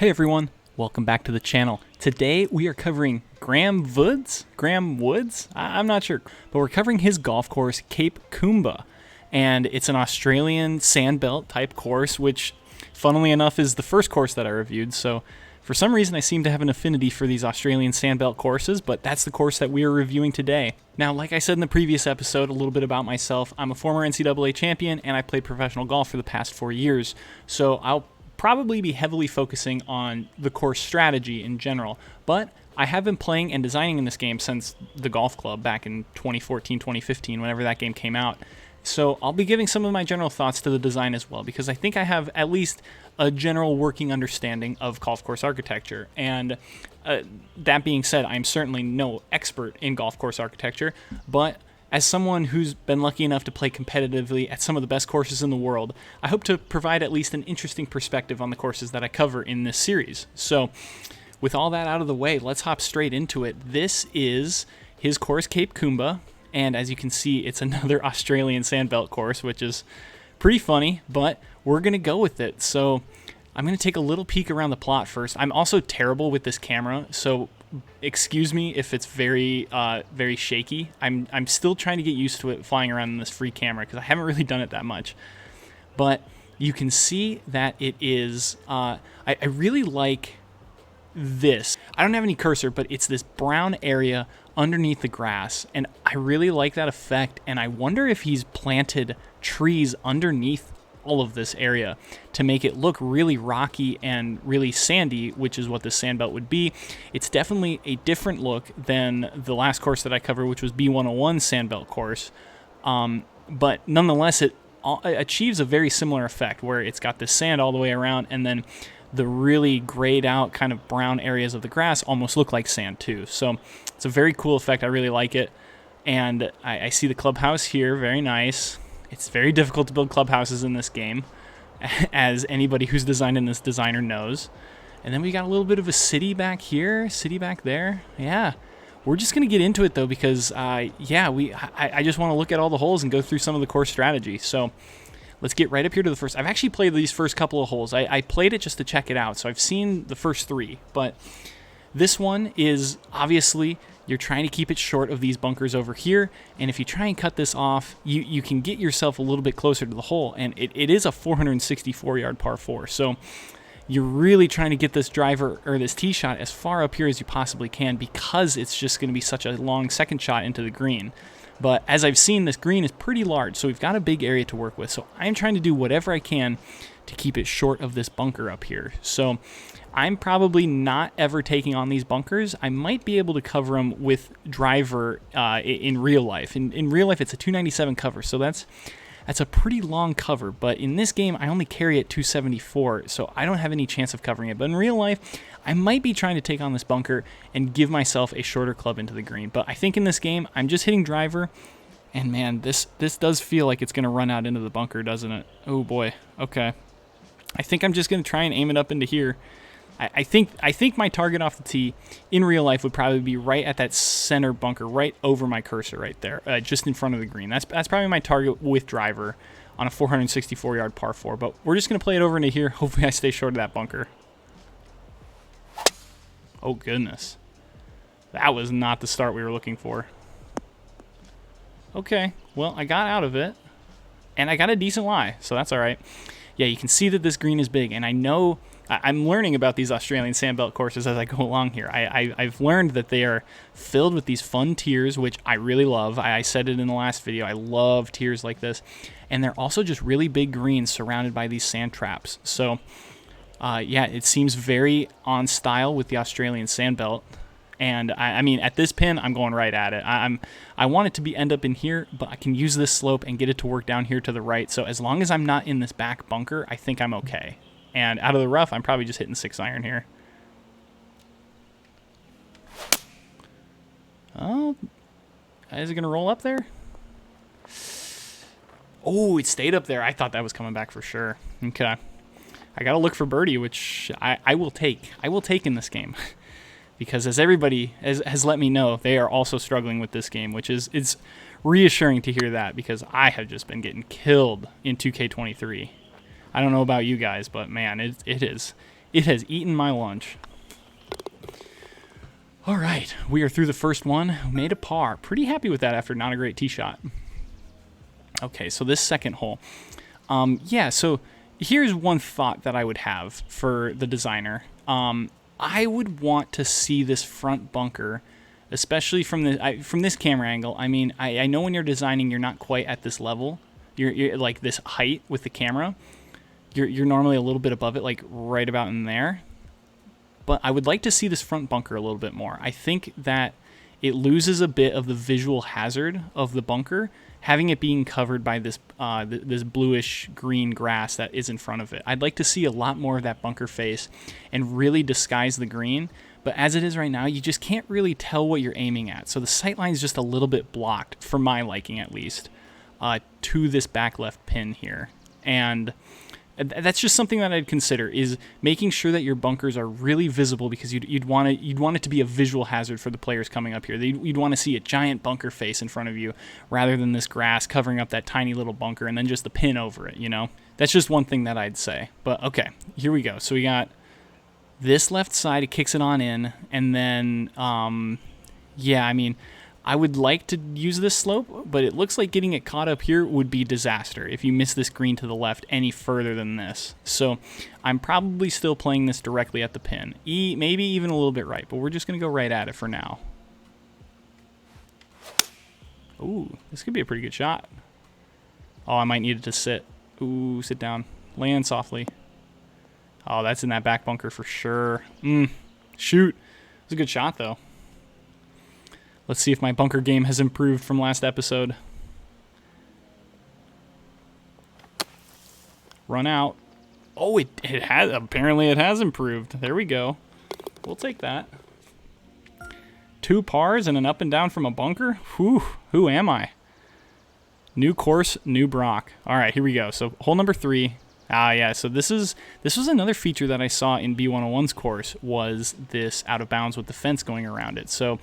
Hey everyone, welcome back to the channel. Today we are covering Graemevood? I'm not sure, but we're covering his golf course, Cape Koomba. And it's an Australian sandbelt type course, which funnily enough is the first course that I reviewed. So for some reason I seem to have an affinity for these Australian sandbelt courses, but that's the course that we are reviewing today. Now, like I said in the previous episode, a little bit about myself. I'm a former NCAA champion and I played professional golf for the past 4 years. So I'll probably be heavily focusing on the course strategy in general, but I have been playing and designing in this game since the golf club back in 2014, 2015, whenever that game came out. So I'll be giving some of my general thoughts to the design as well, because I think I have at least a general working understanding of golf course architecture. And that being said, I'm certainly no expert in golf course architecture, but as someone who's been lucky enough to play competitively at some of the best courses in the world, I hope to provide at least an interesting perspective on the courses that I cover in this series. So with all that out of the way, let's hop straight into it. This is his course, Cape Koomba, and as you can see, it's another Australian sandbelt course, which is pretty funny, but we're going to go with it. So I'm going to take a little peek around the plot first. I'm also terrible with this camera, so excuse me if it's very shaky. I'm still trying to get used to it flying around in this free camera because I haven't really done it that much. But you can see that it is, I really like this. I don't have any cursor, but it's this brown area underneath the grass, and I really like that effect, and I wonder if he's planted trees underneath all of this area to make it look really rocky and really sandy, which is what this sandbelt would be. It's definitely a different look than the last course that I covered, which was B101 sandbelt course, but nonetheless it achieves a very similar effect where it's got this sand all the way around, and then the really grayed out kind of brown areas of the grass almost look like sand too. So it's a very cool effect. I really like it. And I see the clubhouse here. Very nice. It's very difficult to build clubhouses in this game, as anybody who's designed in this designer knows. And then we got a little bit of a city back here, city back there. Yeah. We're just going to get into it though, because I just want to look at all the holes and go through some of the course strategy. So let's get right up here to the first. I've actually played these first couple of holes. I played it just to check it out, so I've seen the first 3. But this one is obviously you're trying to keep it short of these bunkers over here, and if you try and cut this off, you can get yourself a little bit closer to the hole, and it is a 464-yard par 4. So you're really trying to get this driver or this tee shot as far up here as you possibly can, because it's just going to be such a long second shot into the green. But as I've seen, this green is pretty large, so we've got a big area to work with. So I'm trying to do whatever I can to keep it short of this bunker up here. So I'm probably not ever taking on these bunkers. I might be able to cover them with driver in real life. In real life, it's a 297 cover, so that's a pretty long cover. But in this game, I only carry it 274, so I don't have any chance of covering it. But in real life, I might be trying to take on this bunker and give myself a shorter club into the green. But I think in this game, I'm just hitting driver. And man, this does feel like it's going to run out into the bunker, doesn't it? Oh boy. Okay. I think I'm just going to try and aim it up into here. I think my target off the tee in real life would probably be right at that center bunker, right over my cursor right there, just in front of the green. That's probably my target with driver on a 464-yard par 4. But we're just going to play it over into here. Hopefully I stay short of that bunker. Oh, goodness. That was not the start we were looking for. Okay, well, I got out of it, and I got a decent lie, so that's all right. Yeah, you can see that this green is big, and I know I'm learning about these Australian sandbelt courses as I go along here. I've learned that they are filled with these fun tiers, which I really love. I said it in the last video. I love tiers like this, and they're also just really big greens surrounded by these sand traps. So yeah, it seems very on style with the Australian sandbelt. And I mean, at this pin, I'm going right at it. I want it to end up in here, but I can use this slope and get it to work down here to the right. So as long as I'm not in this back bunker, I think I'm okay. And out of the rough, I'm probably just hitting 6-iron here. Oh, is it going to roll up there? Oh, it stayed up there. I thought that was coming back for sure. Okay. I got to look for birdie, which I will take. I will take in this game. Because as everybody has let me know, they are also struggling with this game, which is it's reassuring to hear that, because I have just been getting killed in 2K23. I don't know about you guys, but man, it is It has eaten my lunch. All right, we are through the first one. Made a par. Pretty happy with that after not a great tee shot. Okay, so this second hole. Yeah, so here's one thought that I would have for the designer. I would want to see this front bunker, especially from this camera angle. I mean, I know when you're designing, you're not quite at this level. You're like this height with the camera. You're normally a little bit above it, like right about in there. But I would like to see this front bunker a little bit more. I think that it loses a bit of the visual hazard of the bunker, having it being covered by this this bluish green grass that is in front of it. I'd like to see a lot more of that bunker face and really disguise the green. But as it is right now, you just can't really tell what you're aiming at. So the sight line is just a little bit blocked, for my liking at least, to this back left pin here. And that's just something that I'd consider, is making sure that your bunkers are really visible, because you'd want it to be a visual hazard for the players coming up here. You'd want to see a giant bunker face in front of you rather than this grass covering up that tiny little bunker and then just the pin over it, you know? That's just one thing that I'd say. But okay, here we go. So we got this left side, it kicks it on in, and then, yeah, I mean, I would like to use this slope, but it looks like getting it caught up here would be disaster if you miss this green to the left any further than this. So I'm probably still playing this directly at the pin. Maybe even a little bit right, but we're just going to go right at it for now. Ooh, this could be a pretty good shot. Oh, I might need it to sit. Ooh, sit down. Land softly. Oh, that's in that back bunker for sure. Shoot. It was a good shot, though. Let's see if my bunker game has improved from last episode. Run out. Oh, it has. Apparently it has improved. There we go. We'll take that. 2 pars and an up and down from a bunker? Whew. Who am I? New course, new Brock. All right, here we go. So hole number 3. Yeah, so this was another feature that I saw in B101's course, was this out of bounds with the fence going around it. So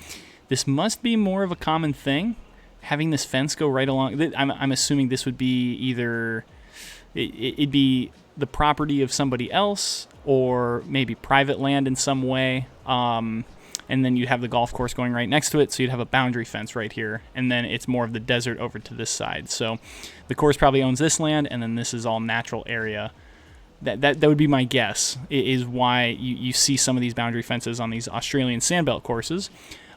this must be more of a common thing, having this fence go right along. I'm assuming this would be either it'd be the property of somebody else or maybe private land in some way. And then you'd have the golf course going right next to it, so you'd have a boundary fence right here, and then it's more of the desert over to this side. So the course probably owns this land, and then this is all natural area. That would be my guess, is why you see some of these boundary fences on these Australian sandbelt courses.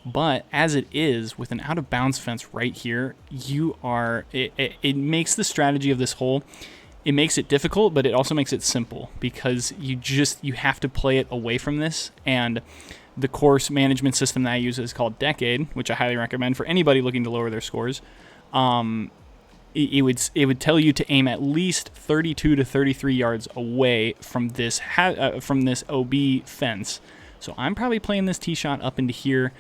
But as it is, with an out-of-bounds fence right here, it makes the strategy of this hole, it makes it difficult, but it also makes it simple, because you have to play it away from this. And the course management system that I use is called Decade, which I highly recommend for anybody looking to lower their scores. It would tell you to aim at least 32 to 33 yards away from this OB fence. So I'm probably playing this tee shot up into here.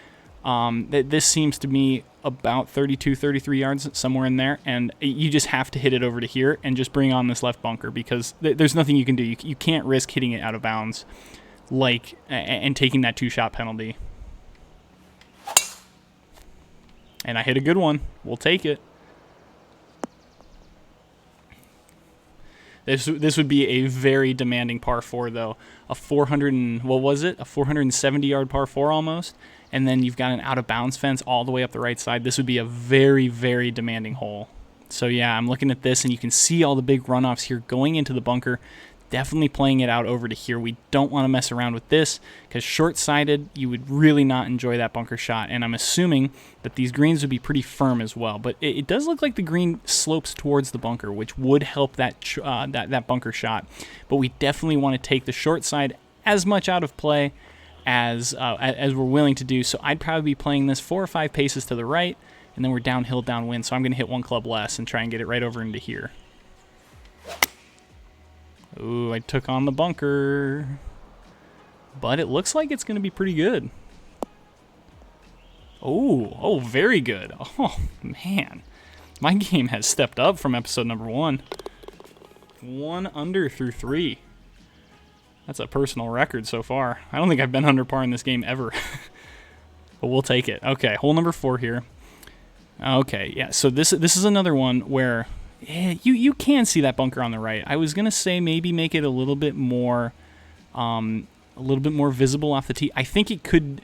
This seems to me about 32, 33 yards, somewhere in there, and you just have to hit it over to here and just bring on this left bunker, because there's nothing you can do. You can't risk hitting it out of bounds, and taking that 2-shot penalty. And I hit a good one. We'll take it. This would be a very demanding par 4, though. A 470-yard par 4 almost, and then you've got an out-of-bounds fence all the way up the right side. This would be a very, very demanding hole. So yeah, I'm looking at this, and you can see all the big runoffs here going into the bunker. Definitely playing it out over to here. We don't want to mess around with this, because short-sighted, you would really not enjoy that bunker shot. And I'm assuming that these greens would be pretty firm as well. But it does look like the green slopes towards the bunker, which would help that bunker shot. But we definitely want to take the short side as much out of play as we're willing to do. So I'd probably be playing this 4 or 5 paces to the right, and then we're downhill, downwind. So I'm going to hit 1 club less and try and get it right over into here. Ooh, I took on the bunker. But it looks like it's going to be pretty good. Oh, very good. Oh, man. My game has stepped up from episode number 1. 1 under through 3. That's a personal record so far. I don't think I've been under par in this game ever. But we'll take it. Okay, hole number 4 here. Okay, yeah, so this is another one where you can see that bunker on the right. I was going to say maybe make it a little bit more A little bit more visible off the tee. I think it could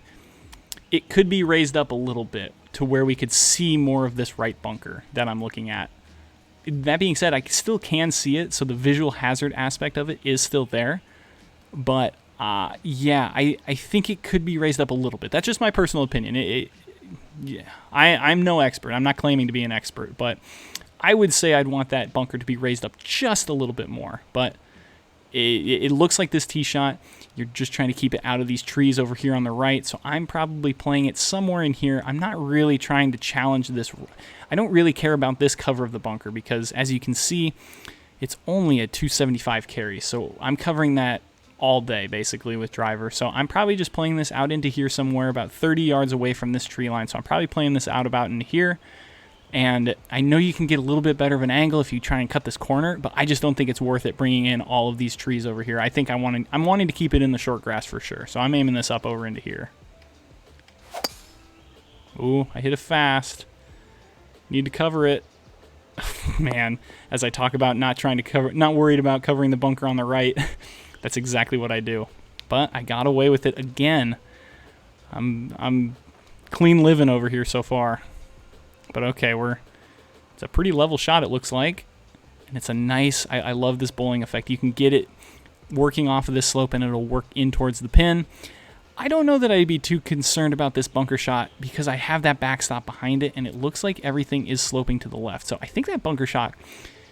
be raised up a little bit to where we could see more of this right bunker that I'm looking at. That being said, I still can see it, so the visual hazard aspect of it is still there. But, yeah, I think it could be raised up a little bit. That's just my personal opinion. Yeah, I'm no expert. I'm not claiming to be an expert, but I would say I'd want that bunker to be raised up just a little bit more. But it looks like this tee shot, you're just trying to keep it out of these trees over here on the right, so I'm probably playing it somewhere in here. I'm not really trying to challenge this. I don't really care about this cover of the bunker because, as you can see, it's only a 275 carry, so I'm covering that all day, basically, with driver. So I'm probably just playing this out into here somewhere about 30 yards away from this tree line, so I'm probably playing this out about into here. And I know you can get a little bit better of an angle if you try and cut this corner, but I just don't think it's worth it bringing in all of these trees over here. I think I'm wanting to keep it in the short grass for sure. So I'm aiming this up over into here. Ooh, I hit it fast. Need to cover it. Man, as I talk about not worried about covering the bunker on the right, that's exactly what I do. But I got away with it again. I'm clean living over here so far. But okay, it's a pretty level shot, it looks like. And it's a nice, I love this bowling effect. You can get it working off of this slope and it'll work in towards the pin. I don't know that I'd be too concerned about this bunker shot because I have that backstop behind it and it looks like everything is sloping to the left. So I think that bunker shot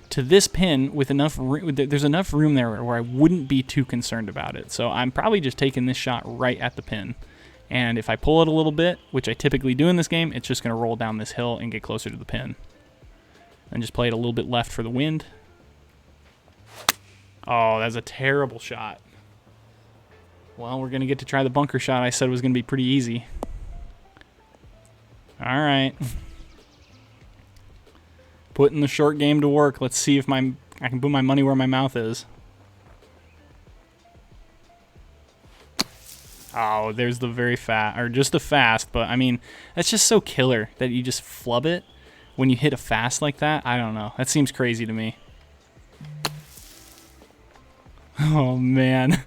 to this pin with enough there's enough room there where I wouldn't be too concerned about it. So I'm probably just taking this shot right at the pin. And if I pull it a little bit, which I typically do in this game, it's just going to roll down this hill and get closer to the pin. And just play it a little bit left for the wind. Oh, that's a terrible shot. Well, we're going to get to try the bunker shot I said was going to be pretty easy. All right. Putting the short game to work. Let's see if I can put my money where my mouth is. Oh, there's the very fast, or just the fast, but I mean, that's just so killer that you just flub it when you hit a fast like that. I don't know. That seems crazy to me. Oh man.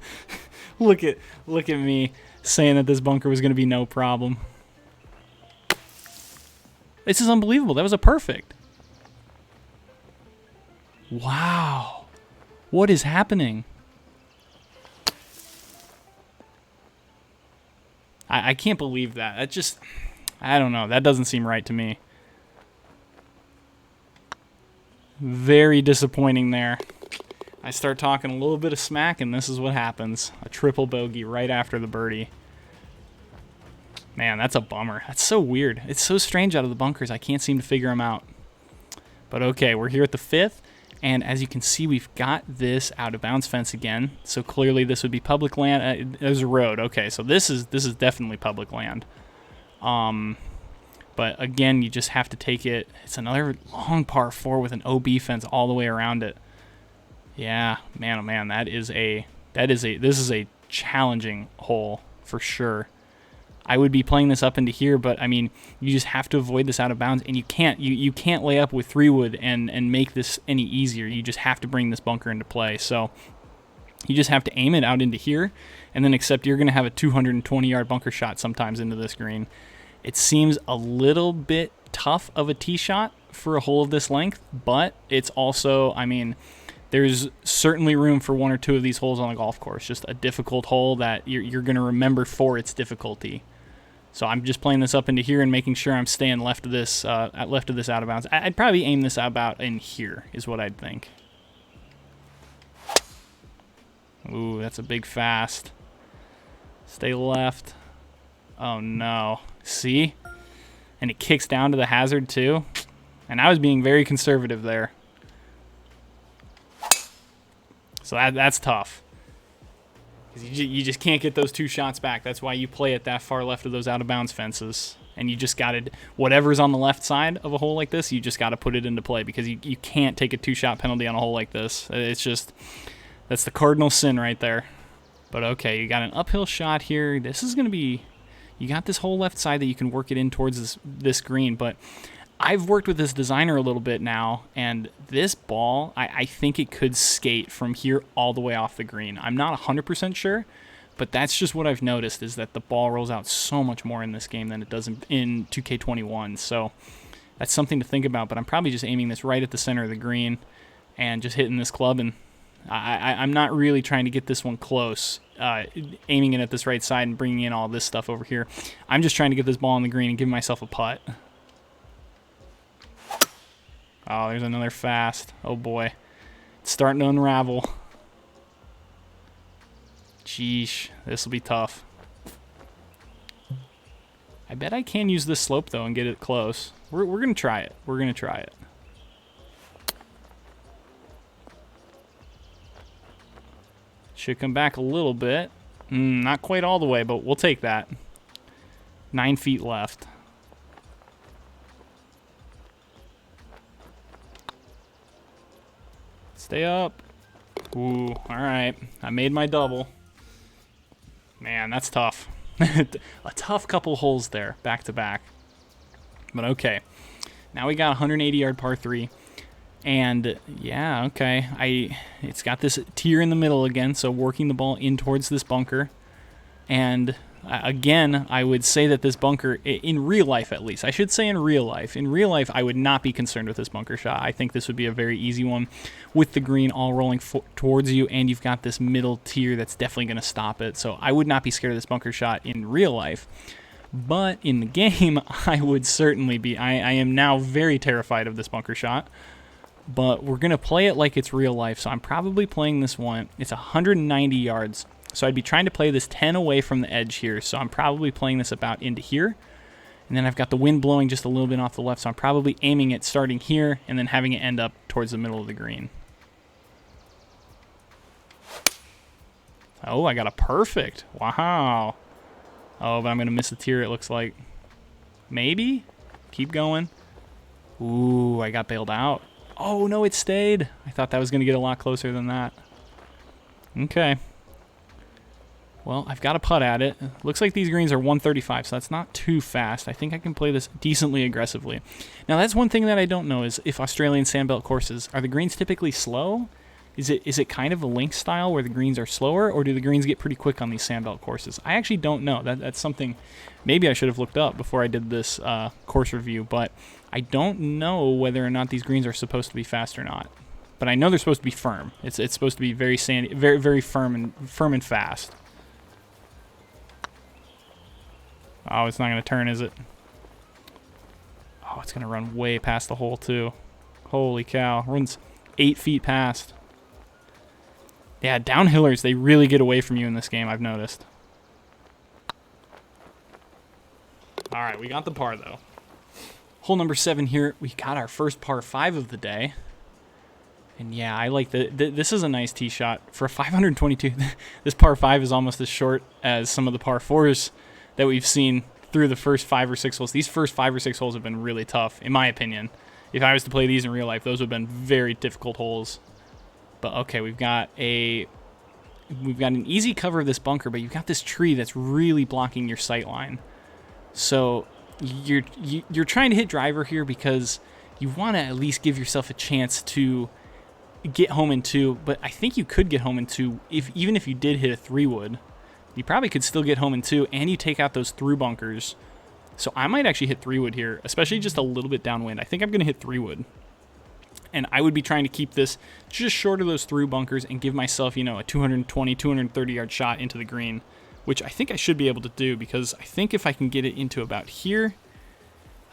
Look at me saying that this bunker was going to be no problem. This is unbelievable. That was a perfect. Wow. What is happening? I can't believe that. That just, I don't know. That doesn't seem right to me. Very disappointing there. I start talking a little bit of smack, and this is what happens. A triple bogey right after the birdie. Man, that's a bummer. That's so weird. It's so strange out of the bunkers. I can't seem to figure them out. But okay, we're here at the fifth, and as you can see, we've got this out-of-bounds fence again. So clearly this would be public land. There's a road. Okay, so this is definitely public land. But again, you just have to take it. It's another long par 4 with an OB fence all the way around it. Yeah, man, oh man, this is a challenging hole for sure. I would be playing this up into here, but I mean, you just have to avoid this out of bounds, and you can't lay up with 3-wood and make this any easier. You just have to bring this bunker into play. So you just have to aim it out into here, and then accept you're going to have a 220-yard bunker shot sometimes into this green. It seems a little bit tough of a tee shot for a hole of this length, but it's also, I mean, there's certainly room for 1 or 2 of these holes on the golf course. Just a difficult hole that you're going to remember for its difficulty. So I'm just playing this up into here and making sure I'm staying left of this out of bounds. I'd probably aim this about in here is what I'd think. Ooh, that's a big fast. Stay left. Oh no. See? And it kicks down to the hazard too. And I was being very conservative there. So that's tough. Because you just can't get those 2 shots back. That's why you play it that far left of those out-of-bounds fences. And you just got to, whatever's on the left side of a hole like this, you just got to put it into play. Because you can't take a 2-shot penalty on a hole like this. It's just, that's the cardinal sin right there. But okay, you got an uphill shot here. This is going to be, you got this whole left side that you can work it in towards this green. But I've worked with this designer a little bit now, and this ball, I think it could skate from here all the way off the green. I'm not 100% sure, but that's just what I've noticed, is that the ball rolls out so much more in this game than it does in 2K21. So that's something to think about, but I'm probably just aiming this right at the center of the green and just hitting this club, and I'm not really trying to get this one close, aiming it at this right side and bringing in all this stuff over here. I'm just trying to get this ball on the green and give myself a putt. Oh, there's another fast. Oh, boy. It's starting to unravel. Sheesh. This will be tough. I bet I can use this slope, though, and get it close. We're going to try it. We're going to try it. Should come back a little bit. Not quite all the way, but we'll take that. 9 feet left. Stay up. Ooh, all right. I made my double. Man, that's tough. A tough couple holes there, back to back. But okay. Now we got 180-yard par 3. And yeah, okay. It's got this tier in the middle again, so working the ball in towards this bunker. And again, I would say that this bunker, in real life at least, I should say in real life, I would not be concerned with this bunker shot. I think this would be a very easy one with the green all rolling towards you, and you've got this middle tier that's definitely going to stop it. So I would not be scared of this bunker shot in real life. But in the game, I would certainly be. I am now very terrified of this bunker shot. But we're going to play it like it's real life, so I'm probably playing this one. It's 190 yards. So I'd be trying to play this 10 away from the edge here. So I'm probably playing this about into here. And then I've got the wind blowing just a little bit off the left. So I'm probably aiming it starting here and then having it end up towards the middle of the green. Oh, I got a perfect. Wow. Oh, but I'm going to miss the tier, it looks like. Maybe? Keep going. Ooh, I got bailed out. Oh, no, it stayed. I thought that was going to get a lot closer than that. Okay. Well, I've got a putt at it. Looks like these greens are 135, so that's not too fast. I think I can play this decently aggressively. Now, that's one thing that I don't know is if Australian sandbelt courses, are the greens typically slow? Is it kind of a link style where the greens are slower, or do the greens get pretty quick on these sandbelt courses? I actually don't know. That's something maybe I should have looked up before I did this course review, but I don't know whether or not these greens are supposed to be fast or not. But I know they're supposed to be firm. It's supposed to be very sandy, very firm and fast. Oh, it's not going to turn, is it? Oh, it's going to run way past the hole, too. Holy cow. Runs 8 feet past. Yeah, downhillers, they really get away from you in this game, I've noticed. All right, we got the par, though. Hole number 7 here. We got our first par 5 of the day. And yeah, I like this is a nice tee shot. For a 522, this par 5 is almost as short as some of the par 4s that we've seen through the first 5 or 6 holes. These first 5 or 6 holes have been really tough, in my opinion. If I was to play these in real life, those would have been very difficult holes. But okay, we've got an easy cover of this bunker, but you've got this tree that's really blocking your sight line. So you're trying to hit driver here because you want to at least give yourself a chance to get home in 2. But I think you could get home in 2 even if you did hit a 3-wood. You probably could still get home in 2, and you take out those through bunkers. So I might actually hit 3-wood here, especially just a little bit downwind. I think I'm going to hit 3-wood. And I would be trying to keep this just short of those through bunkers and give myself, a 220, 230-yard shot into the green, which I think I should be able to do because I think if I can get it into about here,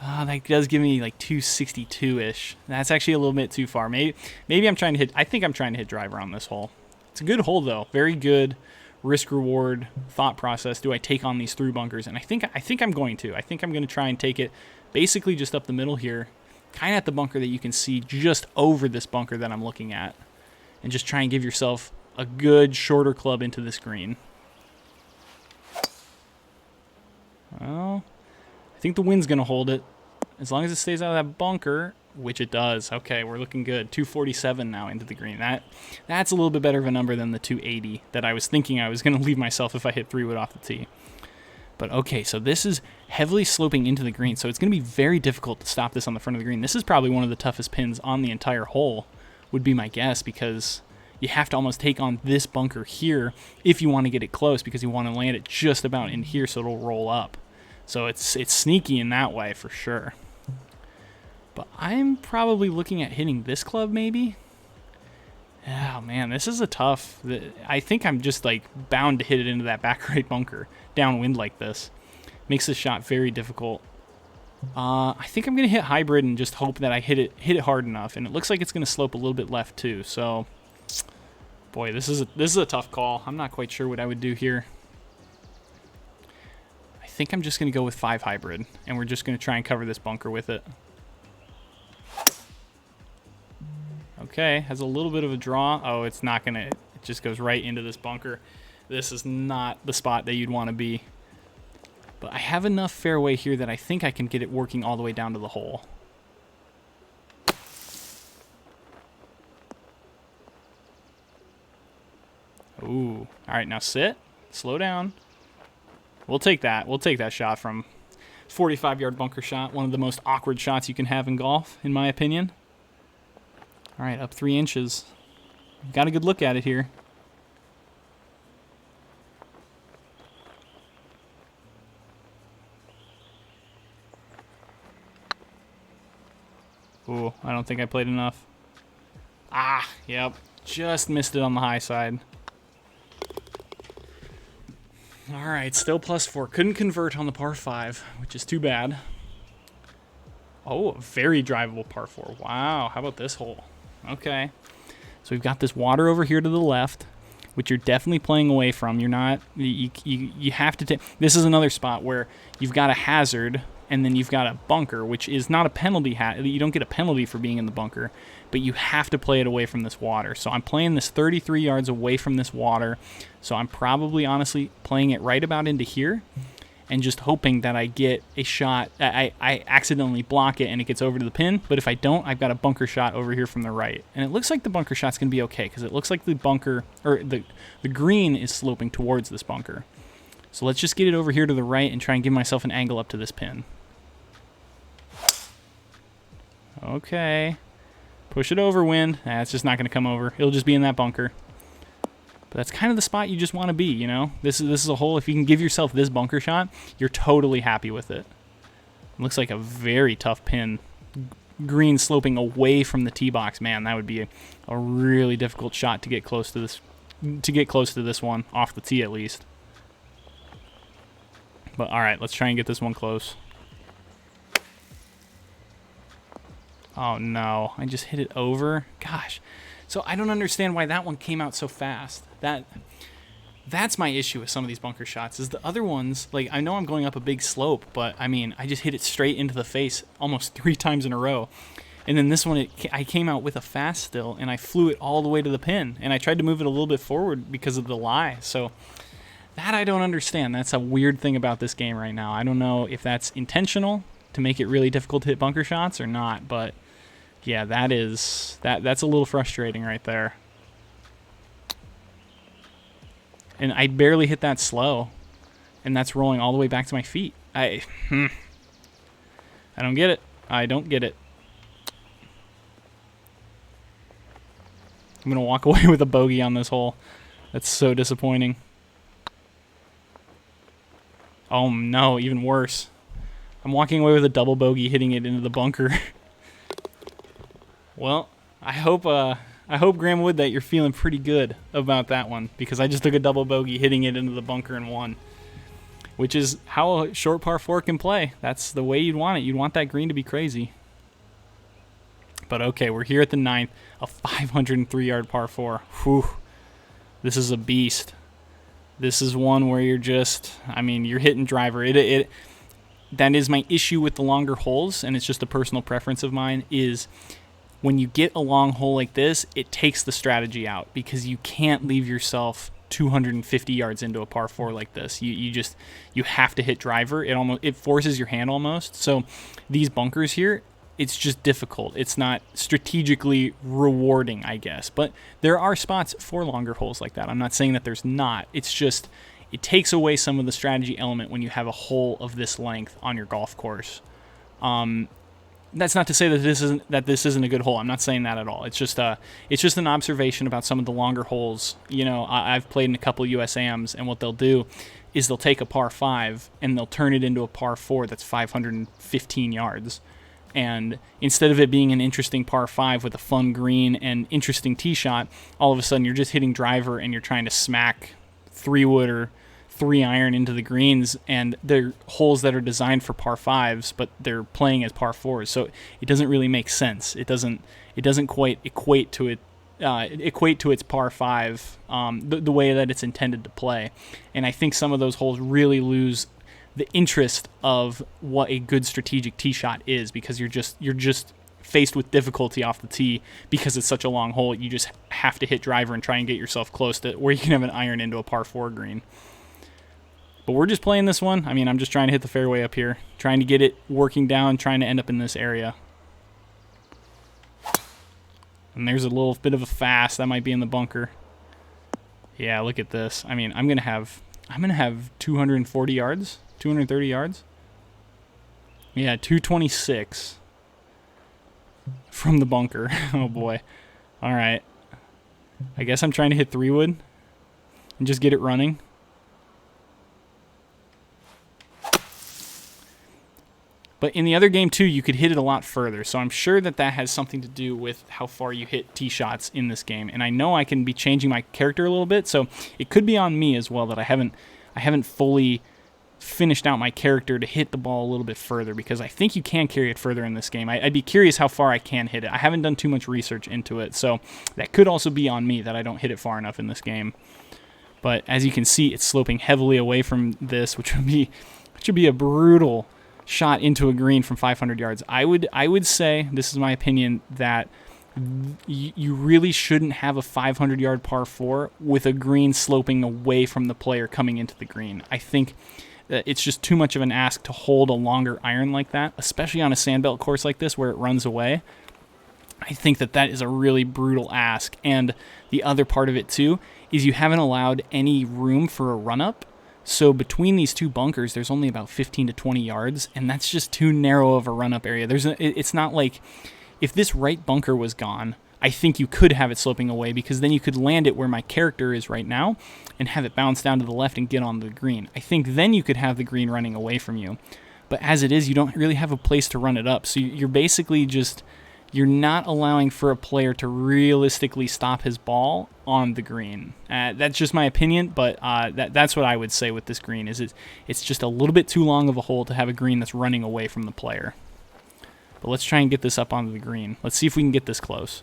that does give me like 262-ish. That's actually a little bit too far. Maybe I'm trying to hit, I think I'm trying to hit driver on this hole. It's a good hole, though. Very good risk-reward thought process. Do I take on these through bunkers? And I think I'm going to. I think I'm going to try and take it basically just up the middle here, kind of at the bunker that you can see just over this bunker that I'm looking at, and just try and give yourself a good shorter club into this green. Well, I think the wind's going to hold it. As long as it stays out of that bunker, which it does. Okay, we're looking good. 247 now into the green. That's a little bit better of a number than the 280 that I was thinking I was going to leave myself if I hit 3-wood off the tee. But okay, so this is heavily sloping into the green, so it's going to be very difficult to stop this on the front of the green. This is probably one of the toughest pins on the entire hole, would be my guess, because you have to almost take on this bunker here if you want to get it close, because you want to land it just about in here so it'll roll up. So it's sneaky in that way for sure. But I'm probably looking at hitting this club maybe. Oh man, this is a tough. I think I'm just like bound to hit it into that back right bunker downwind like this. Makes this shot very difficult. I think I'm gonna hit hybrid and just hope that I hit it hard enough. And it looks like it's gonna slope a little bit left too. So, boy, this is a tough call. I'm not quite sure what I would do here. I think I'm just gonna go with 5 hybrid, and we're just gonna try and cover this bunker with it. Okay, has a little bit of a draw. Oh, it's not gonna, it just goes right into this bunker. This is not the spot that you'd want to be. But I have enough fairway here that I think I can get it working all the way down to the hole. Ooh, all right, now sit, slow down. We'll take that. We'll take that shot from 45-yard bunker shot, one of the most awkward shots you can have in golf, in my opinion. All right, up 3 inches. Got a good look at it here. Ooh, I don't think I played enough. Ah, yep. Just missed it on the high side. All right, still +4. Couldn't convert on the par 5, which is too bad. Oh, a very drivable par 4. Wow, how about this hole? Okay, so we've got this water over here to the left, which you're definitely playing away from. You're not, you have to take, this is another spot where you've got a hazard and then you've got a bunker, which is not a penalty. You don't get a penalty for being in the bunker, but you have to play it away from this water. So I'm playing this 33 yards away from this water, so I'm probably honestly playing it right about into here, and just hoping that I get a shot. I accidentally block it and it gets over to the pin, but if I don't, I've got a bunker shot over here from the right. And it looks like the bunker shot's going to be okay, because it looks like the bunker, or the green is sloping towards this bunker. So let's just get it over here to the right and try and give myself an angle up to this pin. Okay. Push it over, wind. Nah, it's just not going to come over. It'll just be in that bunker. But that's kind of the spot you just want to be, you know? This is a hole, if you can give yourself this bunker shot, you're totally happy with it. It looks like a very tough pin. Green sloping away from the tee box. Man, that would be a really difficult shot to get close to this one, off the tee at least. But all right, let's try and get this one close. Oh no, I just hit it over. Gosh. So I don't understand why that one came out so fast. That's my issue with some of these bunker shots, is the other ones, like, I know I'm going up a big slope, but I mean, I just hit it straight into the face almost 3 times in a row. And then this one, I came out with a fast still, and I flew it all the way to the pin. And I tried to move it a little bit forward because of the lie. So that I don't understand. That's a weird thing about this game right now. I don't know if that's intentional to make it really difficult to hit bunker shots or not, but yeah, that's a little frustrating right there. And I barely hit that slow, and that's rolling all the way back to my feet. I don't get it. I don't get it. I'm going to walk away with a bogey on this hole. That's so disappointing. Oh no, even worse. I'm walking away with a double bogey, hitting it into the bunker. Well, I hope Graemevood that you're feeling pretty good about that one, because I just took a double bogey hitting it into the bunker and won, which is how a short par 4 can play. That's the way you'd want it. You'd want that green to be crazy. But okay, we're here at the 9th, a 503-yard par 4. Whew. This is a beast. This is one where you're just, I mean, you're hitting driver. That is my issue with the longer holes, and it's just a personal preference of mine, is when you get a long hole like this, it takes the strategy out, because you can't leave yourself 250 yards into a par 4 like this. You have to hit driver. It forces your hand almost. So these bunkers here, it's just difficult. It's not strategically rewarding, I guess. But there are spots for longer holes like that. I'm not saying that there's not. It's it takes away some of the strategy element when you have a hole of this length on your golf course. That's not to say that this isn't a good hole. I'm not saying that at all. It's just an observation about some of the longer holes. You know, I've played in a couple USAMs, and what they'll do is they'll take a par 5 and they'll turn it into a par 4 that's 515 yards. And instead of it being an interesting par 5 with a fun green and interesting tee shot, all of a sudden you're just hitting driver and you're trying to smack 3-wood or 3-iron into the greens, and they're holes that are designed for par 5s, but they're playing as par 4s. So it doesn't really make sense. It doesn't quite equate to its par 5 the way that it's intended to play. And I think some of those holes really lose the interest of what a good strategic tee shot is, because you're just faced with difficulty off the tee because it's such a long hole. You just have to hit driver and try and get yourself close to where you can have an iron into a par 4 green. But we're just playing this one. I mean, I'm just trying to hit the fairway up here, trying to get it working down, trying to end up in this area. And there's a little bit of a fast that might be in the bunker. Yeah, look at this. I mean, I'm gonna have 240 yards, 230 yards. Yeah, 226 from the bunker. Oh boy. All right. I guess I'm trying to hit 3-wood and just get it running. But in the other game, too, you could hit it a lot further. So I'm sure that has something to do with how far you hit tee shots in this game. And I know I can be changing my character a little bit, so it could be on me as well that I haven't fully finished out my character to hit the ball a little bit further, because I think you can carry it further in this game. I'd be curious how far I can hit it. I haven't done too much research into it, so that could also be on me that I don't hit it far enough in this game. But as you can see, it's sloping heavily away from this, which would be a brutal shot into a green from 500 yards. I would say, this is my opinion, that you really shouldn't have a 500-yard par 4 with a green sloping away from the player coming into the green. I think that it's just too much of an ask to hold a longer iron like that, especially on a sandbelt course like this where it runs away. I think that is a really brutal ask. And the other part of it, too, is you haven't allowed any room for a run-up. So between these two bunkers, there's only about 15 to 20 yards, and that's just too narrow of a run-up area. It's not like, if this right bunker was gone, I think you could have it sloping away, because then you could land it where my character is right now and have it bounce down to the left and get on the green. I think then you could have the green running away from you. But as it is, you don't really have a place to run it up. So you're basically you're not allowing for a player to realistically stop his ball on the green. That's just my opinion, but that's what I would say with this green. It's just a little bit too long of a hole to have a green that's running away from the player. But let's try and get this up onto the green. Let's see if we can get this close.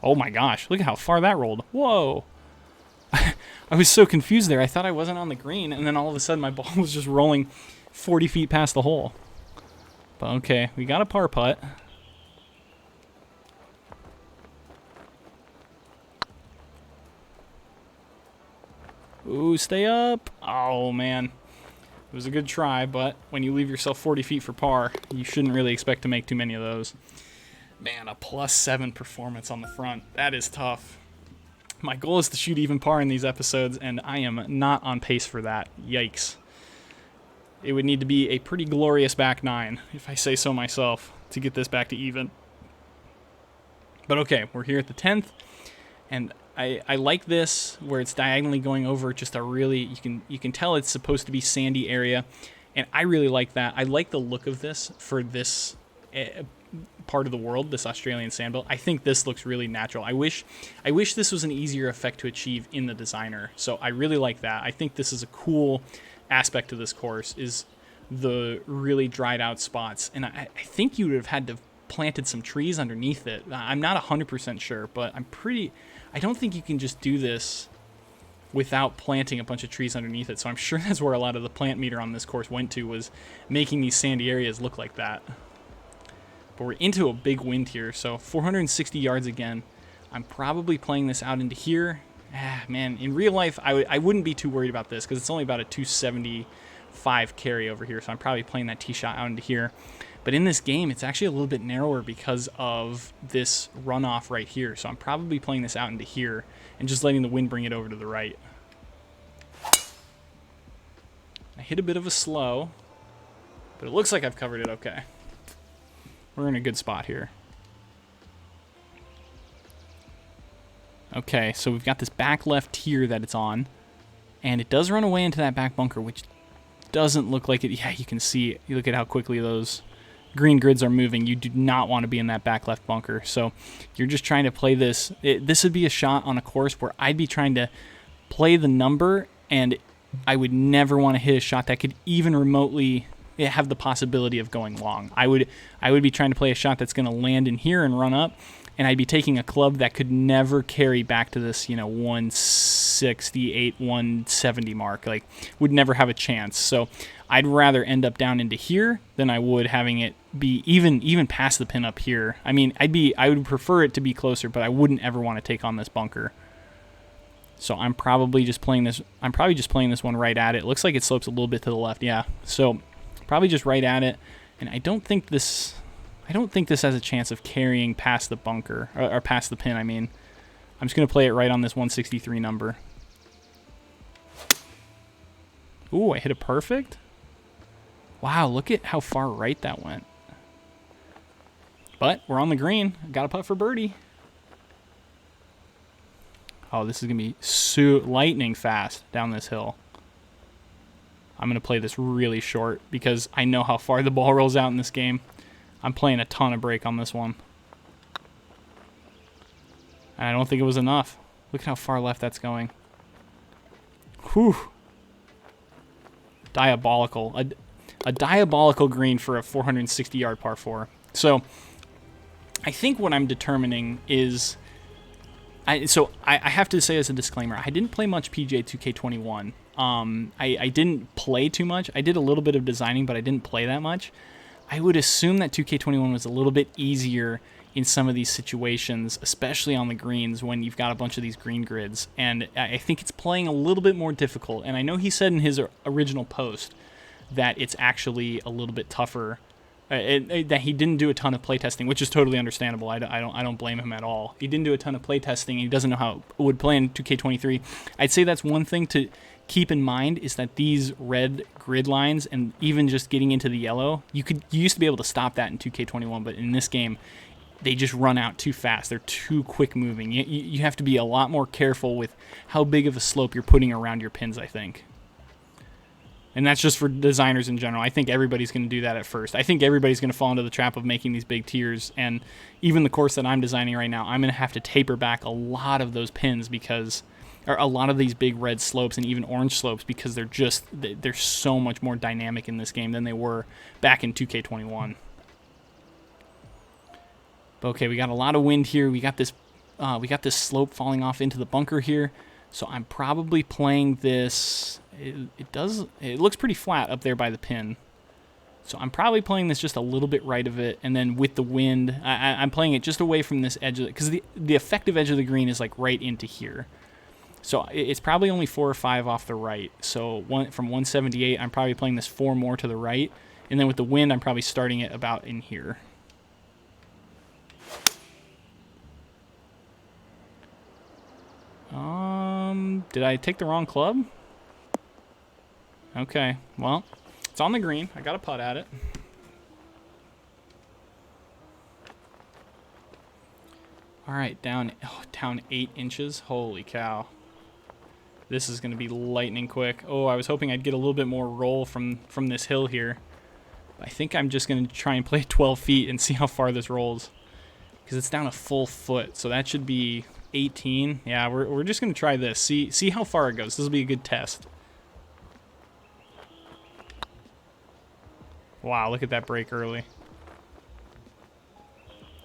Oh my gosh, look at how far that rolled. Whoa. I was so confused there. I thought I wasn't on the green, and then all of a sudden my ball was just rolling 40 feet past the hole. But okay, we got a par putt. Ooh, stay up. Oh, man. It was a good try, but when you leave yourself 40 feet for par, you shouldn't really expect to make too many of those. Man, a +7 performance on the front. That is tough. My goal is to shoot even par in these episodes, and I am not on pace for that. Yikes. It would need to be a pretty glorious back 9, if I say so myself, to get this back to even. But okay, we're here at the 10th, and I like this, where it's diagonally going over just a really, you can tell it's supposed to be sandy area, and I really like that. I like the look of this for this part of the world, this Australian sandbelt. I think this looks really natural. I wish this was an easier effect to achieve in the designer. So I really like that. I think this is a cool aspect to this course, is the really dried out spots. And I think you would have had to planted some trees underneath it. I'm not 100% sure, but I don't think you can just do this without planting a bunch of trees underneath it. So I'm sure that's where a lot of the plant meter on this course went to, was making these sandy areas look like that. But we're into a big wind here, so 460 yards again. I'm probably playing this out into here. Man, in real life, I wouldn't be too worried about this, because it's only about a 275 carry over here, so I'm probably playing that tee shot out into here. But in this game, it's actually a little bit narrower because of this runoff right here. So I'm probably playing this out into here and just letting the wind bring it over to the right. I hit a bit of a slow, but it looks like I've covered it okay. We're in a good spot here. Okay, so we've got this back left here that it's on, and it does run away into that back bunker, which doesn't look like it. Yeah, you can see, you look at how quickly those green grids are moving. You do not want to be in that back left bunker. So you're just trying to play this. This would be a shot on a course where I'd be trying to play the number, and I would never want to hit a shot that could even remotely have the possibility of going long. I would be trying to play a shot that's going to land in here and run up, and I'd be taking a club that could never carry back to this, 168, 170 mark. Like, would never have a chance. So I'd rather end up down into here than I would having it be even past the pin up here. I mean, I would prefer it to be closer, but I wouldn't ever want to take on this bunker. So I'm probably just playing this. I'm probably just playing this one right at it. It looks like it slopes a little bit to the left. Yeah. So probably just right at it. And I don't think this has a chance of carrying past the bunker or past the pin. I mean, I'm just gonna play it right on this 163 number. Ooh, I hit it perfect. Wow, look at how far right that went. But we're on the green. Got a putt for birdie. Oh, this is going to be lightning fast down this hill. I'm going to play this really short because I know how far the ball rolls out in this game. I'm playing a ton of break on this one. And I don't think it was enough. Look at how far left that's going. Whew. Diabolical. A diabolical green for a 460-yard par 4. So I think what I'm determining is... I have to say as a disclaimer, I didn't play much PGA 2K21. I didn't play too much. I did a little bit of designing, but I didn't play that much. I would assume that 2K21 was a little bit easier in some of these situations, especially on the greens when you've got a bunch of these green grids. And I think it's playing a little bit more difficult. And I know he said in his original post that it's actually a little bit tougher. That he didn't do a ton of playtesting, which is totally understandable. I don't blame him at all. He didn't do a ton of playtesting, and he doesn't know how it would play in 2K23. I'd say that's one thing to keep in mind is that these red grid lines and even just getting into the yellow, you used to be able to stop that in 2K21, but in this game, they just run out too fast. They're too quick moving. You have to be a lot more careful with how big of a slope you're putting around your pins, I think. And that's just for designers in general. I think everybody's going to do that at first. I think everybody's going to fall into the trap of making these big tiers. And even the course that I'm designing right now, I'm going to have to taper back a lot of those pins or a lot of these big red slopes and even orange slopes because they're so much more dynamic in this game than they were back in 2K21. But okay, we got a lot of wind here. We got this slope falling off into the bunker here. So I'm probably playing this. It looks pretty flat up there by the pin. So I'm probably playing this just a little bit right of it, and then with the wind, I'm playing it just away from this edge of it, because the effective edge of the green is like right into here. So it's probably only 4 or 5 off the right. So from 178, I'm probably playing this 4 more to the right, and then with the wind, I'm probably starting it about in here. Did I take the wrong club? Okay, well, it's on the green. I got a putt at it. All right, down 8 inches. Holy cow. This is going to be lightning quick. Oh, I was hoping I'd get a little bit more roll from this hill here. I think I'm just going to try and play 12 feet and see how far this rolls. Because it's down a full foot, so that should be 18. Yeah, we're just going to try this. See how far it goes. This will be a good test. Wow, look at that break early.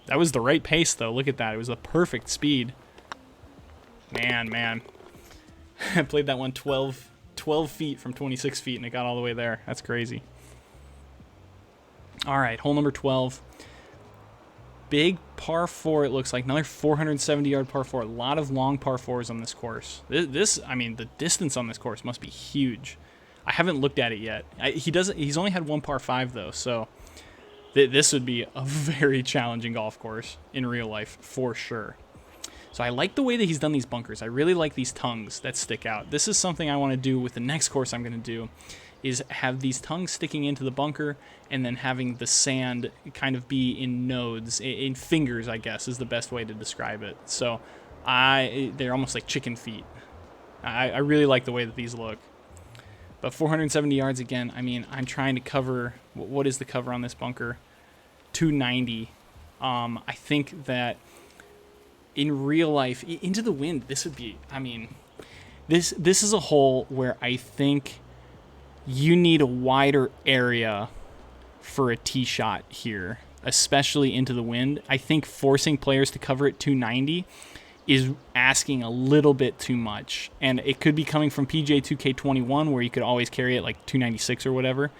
That was the right pace, though. Look at that. It was the perfect speed. Man. I played that one 12 feet from 26 feet, and it got all the way there. That's crazy. All right, hole number 12. Big par 4, it looks like. Another 470-yard par 4. A lot of long par 4s on this course. I mean, the distance on this course must be huge. I haven't looked at it yet. He's only had 1 par 5 though, so This would be a very challenging golf course in real life, for sure. So I like the way that he's done these bunkers. I really like these tongues that stick out. This is something I want to do with the next course I'm going to do, is have these tongues sticking into the bunker and then having the sand kind of be in nodes, in fingers, I guess, is the best way to describe it. So they're almost like chicken feet. I really like the way that these look. But 470 yards again, I mean, I'm trying to cover, what is the cover on this bunker? 290. I think that in real life, into the wind, this would be, I mean, this is a hole where I think you need a wider area for a tee shot here, especially into the wind. I think forcing players to cover at 290 is asking a little bit too much. And it could be coming from PGA 2K21 where you could always carry it like 296 or whatever.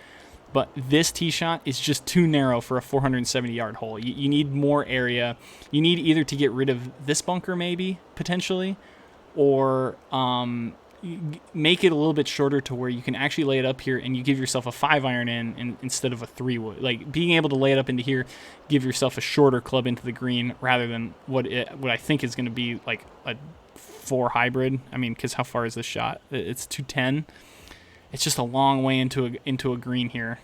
But this tee shot is just too narrow for a 470-yard hole. You need more area. You need either to get rid of this bunker maybe, potentially, or make it a little bit shorter to where you can actually lay it up here and you give yourself a 5-iron in instead of a 3-wood. Like, being able to lay it up into here, give yourself a shorter club into the green rather than what I think is going to be like a 4 hybrid. I mean, because how far is this shot? It's 210. It's just a long way into a green here.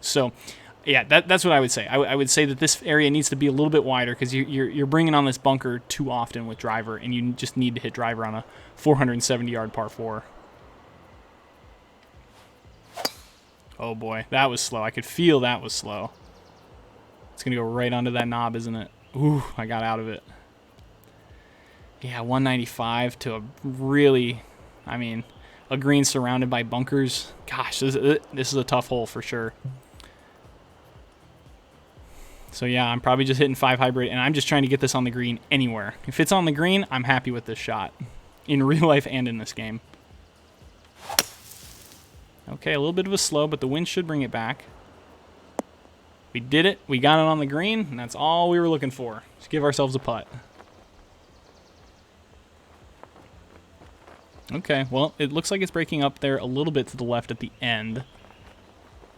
So, yeah, that's what I would say. I would say that this area needs to be a little bit wider because you're bringing on this bunker too often with driver, and you just need to hit driver on a 470-yard par 4. Oh, boy. That was slow. I could feel that was slow. It's going to go right onto that knob, isn't it? Ooh, I got out of it. Yeah, 195 to a really, I mean, a green surrounded by bunkers. Gosh, this is a tough hole for sure. So yeah, I'm probably just hitting 5 hybrid, and I'm just trying to get this on the green anywhere. If it's on the green, I'm happy with this shot, in real life and in this game. Okay, a little bit of a slow, but the wind should bring it back. We did it. We got it on the green, and that's all we were looking for. Just give ourselves a putt. Okay, well, it looks like it's breaking up there a little bit to the left at the end.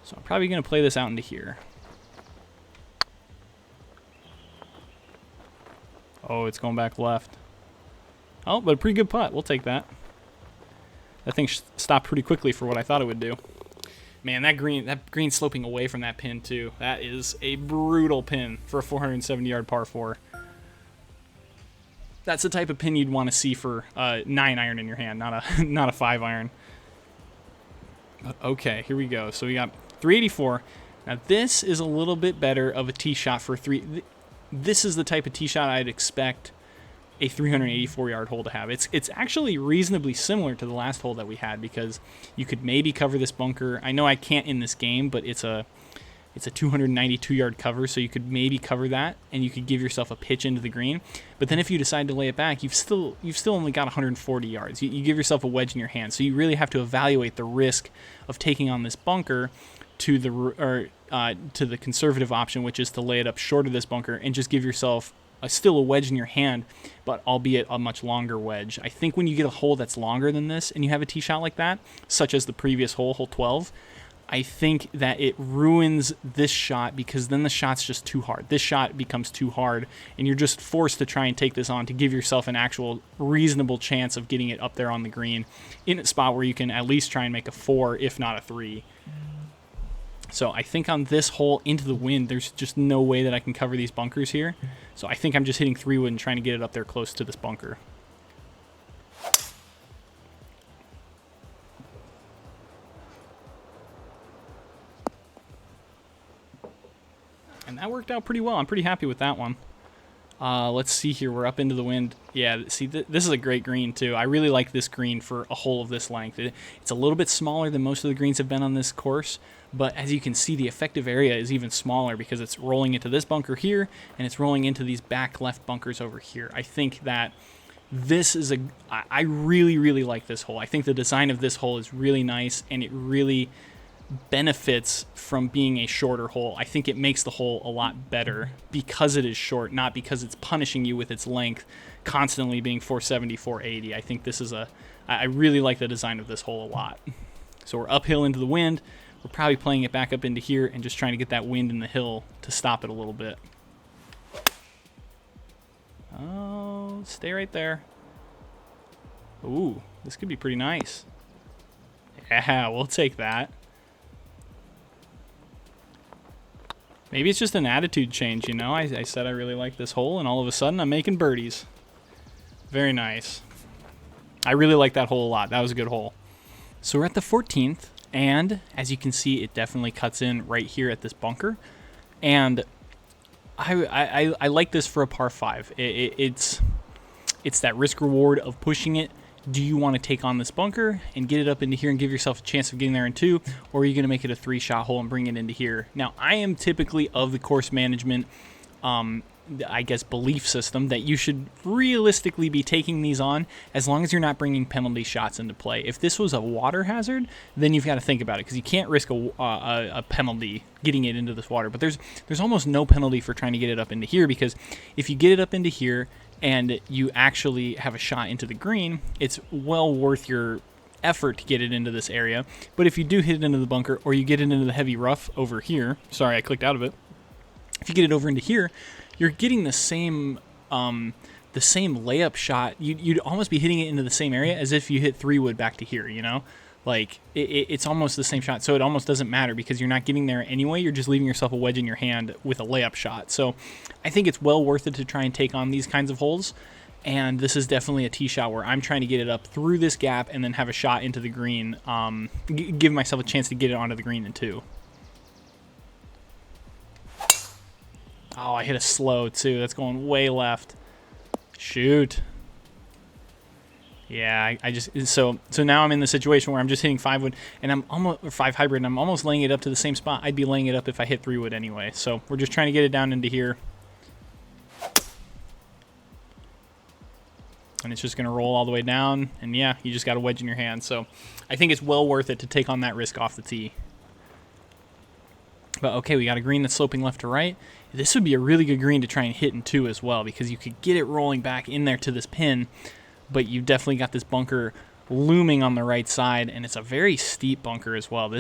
So I'm probably going to play this out into here. Oh, it's going back left. Oh, but a pretty good putt. We'll take that. That thing stopped pretty quickly for what I thought it would do. Man, that green sloping away from that pin, too. That is a brutal pin for a 470-yard par 4. That's the type of pin you'd want to see for a 9-iron in your hand, not a 5-iron. Okay, here we go. So we got 384. Now this is a little bit better of a tee shot for 3. This is the type of tee shot I'd expect a 384-yard hole to have. It's actually reasonably similar to the last hole that we had because you could maybe cover this bunker. I know I can't in this game, but it's a 292-yard cover, so you could maybe cover that, and you could give yourself a pitch into the green. But then if you decide to lay it back, you've still only got 140 yards. You give yourself a wedge in your hand, so you really have to evaluate the risk of taking on this bunker to the conservative option, which is to lay it up short of this bunker and just give yourself still a wedge in your hand, but albeit a much longer wedge. I think when you get a hole that's longer than this and you have a tee shot like that, such as the previous hole, hole 12, I think that it ruins this shot because then the shot's just too hard. This shot becomes too hard, and you're just forced to try and take this on to give yourself an actual reasonable chance of getting it up there on the green in a spot where you can at least try and make a 4, if not a 3. So I think on this hole into the wind, there's just no way that I can cover these bunkers here. So I think I'm just hitting 3-wood and trying to get it up there close to this bunker. And that worked out pretty well. I'm pretty happy with that one. Let's see here. We're up into the wind. Yeah, see, this is a great green, too. I really like this green for a hole of this length. It's a little bit smaller than most of the greens have been on this course, but as you can see, the effective area is even smaller because it's rolling into this bunker here, and it's rolling into these back left bunkers over here. I think that this is I really, really like this hole. I think the design of this hole is really nice, and it really benefits from being a shorter hole. I think it makes the hole a lot better because it is short, not because it's punishing you with its length, constantly being 470, 480. I think this is I really like the design of this hole a lot. So we're uphill into the wind. we're probably playing it back up into here and just trying to get that wind in the hill to stop it a little bit. Oh, stay right there. Ooh, this could be pretty nice. Yeah, we'll take that. Maybe it's just an attitude change, you know? I said I really like this hole, and all of a sudden I'm making birdies. Very nice. I really like that hole a lot. That was a good hole. So we're at the 14th, and as you can see, it definitely cuts in right here at this bunker. And I like this for a par 5. It's that risk reward of pushing it. Do you want to take on this bunker and get it up into here and give yourself a chance of getting there in 2, or are you going to make it a 3-shot hole and bring it into here? Now, I am typically of the course management, I guess, belief system that you should realistically be taking these on as long as you're not bringing penalty shots into play. If this was a water hazard, then you've got to think about it, because you can't risk a penalty getting it into this water. But there's almost no penalty for trying to get it up into here, because if you get it up into here and you actually have a shot into the green, it's well worth your effort to get it into this area. But if you do hit it into the bunker, or you get it into the heavy rough over here, sorry, I clicked out of it. If you get it over into here, you're getting the same layup shot. You'd almost be hitting it into the same area as if you hit 3-wood back to here, you know? Like, it's almost the same shot, so it almost doesn't matter because you're not getting there anyway. You're just leaving yourself a wedge in your hand with a layup shot. So I think it's well worth it to try and take on these kinds of holes, and this is definitely a tee shot where I'm trying to get it up through this gap and then have a shot into the green, give myself a chance to get it onto the green in 2. Oh, I hit a slow, too. That's going way left. Shoot. Yeah, I just so now I'm in the situation where I'm just hitting 5-wood and I'm almost, or 5 hybrid, and I'm almost laying it up to the same spot I'd be laying it up if I hit 3-wood anyway. So we're just trying to get it down into here, and it's just gonna roll all the way down. And yeah, you just got a wedge in your hand. So I think it's well worth it to take on that risk off the tee. But okay, we got a green that's sloping left to right. This would be a really good green to try and hit in 2 as well, because you could get it rolling back in there to this pin. But you definitely got this bunker looming on the right side, and it's a very steep bunker as well.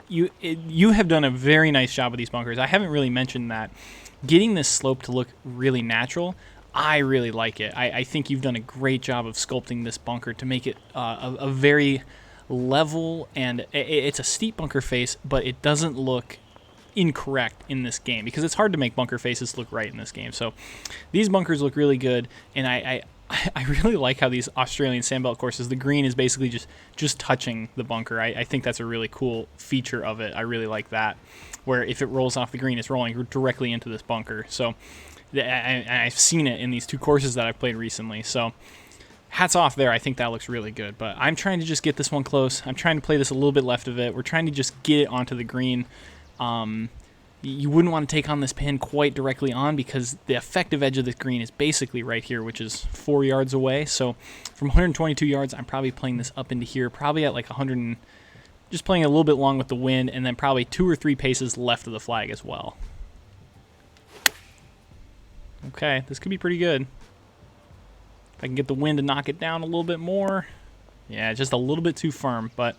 You have done a very nice job with these bunkers. I haven't really mentioned that. Getting this slope to look really natural, I really like it. I think you've done a great job of sculpting this bunker to make it a very level, and it's a steep bunker face, but it doesn't look incorrect in this game, because it's hard to make bunker faces look right in this game. So these bunkers look really good, and I really like how these Australian sandbelt courses, the green is basically just touching the bunker. I think that's a really cool feature of it. I really like that, where if it rolls off the green, it's rolling directly into this bunker. So I've seen it in these 2 courses that I've played recently. So hats off there. I think that looks really good. But I'm trying to just get this one close. I'm trying to play this a little bit left of it. We're trying to just get it onto the green. You wouldn't want to take on this pin quite directly on, because the effective edge of this green is basically right here, which is 4 yards away. So from 122 yards, I'm probably playing this up into here, probably at like 100, just playing a little bit long with the wind, and then probably 2 or 3 paces left of the flag as well. Okay, this could be pretty good. If I can get the wind to knock it down a little bit more. Yeah, just a little bit too firm, but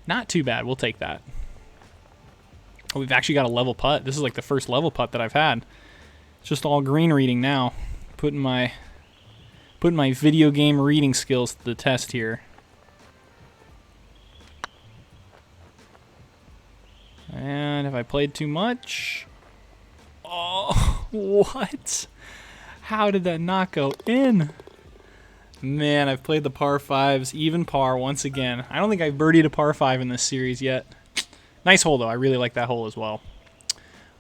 not too bad. We'll take that. Oh, we've actually got a level putt. This is like the first level putt that I've had. It's just all green reading now. Putting my video game reading skills to the test here. And have I played too much? Oh, what? How did that not go in? Man, I've played the par 5s, even par once again. I don't think I've birdied a par 5 in this series yet. Nice hole, though. I really like that hole as well.